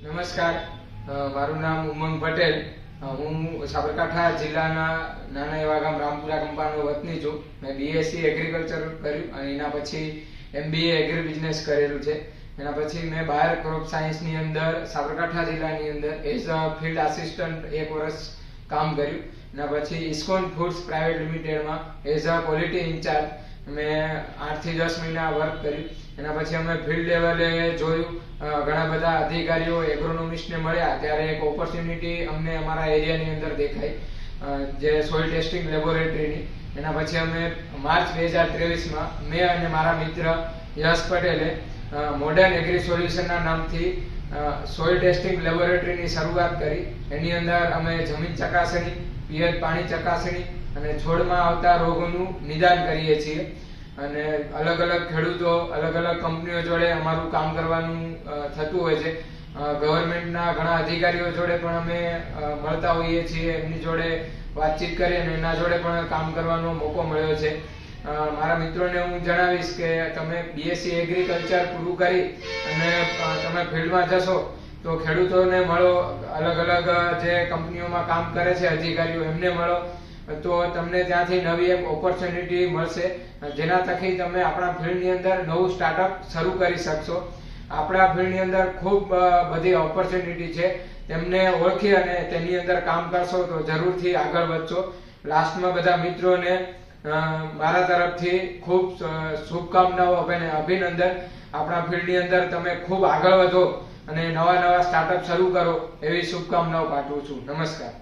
નમસ્કાર, મારું નામ ઉમંગ પટેલ. હું સાબરકાંઠા જિલ્લાના નાના એવા ગામ રામપુરા કંપાનો વતની છું. મેં બીએસસી એગ્રીકલ્ચર કર્યું અને એના પછી એમબીએ એગ્રી બિઝનેસ કરેલું છે. એના પછી મેં બાયર ક્રોપ સાયન્સની અંદર સાબરકાંઠા જિલ્લાની અંદર એઝ અ ફિલ્ડ આસિસ્ટન્ટ 1 વર્ષ કામ કર્યું. એના પછી ઇસ્કોન ફૂડ્સ પ્રાઇવેટ લિમિટેડમાં એઝ અ ક્વોલિટી ઇન્ચાર્જ મેં 8 થી 10 મહિના વર્ક કર્યું. એના પછી અમે ફિલ્ડ લેવલે જોયું, ઘણા બધા અધિકારીઓ એગ્રોનોમિસ્ટને મળ્યા ત્યારે એક ઓપોર્ચ્યુનિટી અમને અમારા એરિયાની અંદર દેખાઈ, જે સોઇલ ટેસ્ટિંગ લેબોરેટરીની. એના પછી અમે માર્ચ 2023માં મેં અને મારા મિત્ર યશ પટેલે મોડર્ન એગ્રી સોલ્યુશનના નામથી સોઇલ ટેસ્ટિંગ લેબોરેટરીની શરૂઆત કરી. એની અંદર અમે જમીન ચકાસણી, પીએચ પાણી ચકાસણી અને છોડમાં આવતા રોગોનું નિદાન કરીએ છીએ. અને અલગ અલગ ખેડૂતો, અલગ અલગ કંપનીઓ જોડે અમારું કામ કરવાનું થતું હોય છે. ગવર્મેન્ટના ઘણા અધિકારીઓ જોડે પણ અમે મળતા હોઈએ છીએ, એમની જોડે વાતચીત કરી અને એના જોડે પણ કામ કરવાનો મોકો મળ્યો છે. મારા મિત્રોને હું જણાવીશ કે તમે બીએસસી એગ્રીકલ્ચર પૂરું કરી અને તમે ફિલ્ડમાં જશો તો ખેડૂતોને મળો, અલગ અલગ જે કંપનીઓમાં કામ કરે છે અધિકારીઓ એમને મળો, તો તમને ત્યાંથી નવી એક ઓપોર્ચ્યુનિટી મળશે, જેના થકી તમે આપણા ફિલ્ડની અંદર નવું સ્ટાર્ટઅપ શરૂ કરી શકશો. આપણા ફિલ્ડની અંદર ખૂબ બધી ઓપોર્ચ્યુનિટી છે, તેમને ઓળખી અને તેની અંદર કામ કરશો તો જરૂરથી આગળ વધશો. લાસ્ટમાં બધા મિત્રોને મારા તરફથી ખૂબ શુભકામનાઓ અને અભિનંદન. આપણા ફિલ્ડની અંદર તમે ખૂબ આગળ વધો અને નવા નવા સ્ટાર્ટઅપ શરૂ કરો એવી શુભકામનાઓ પાઠવું છું. નમસ્કાર.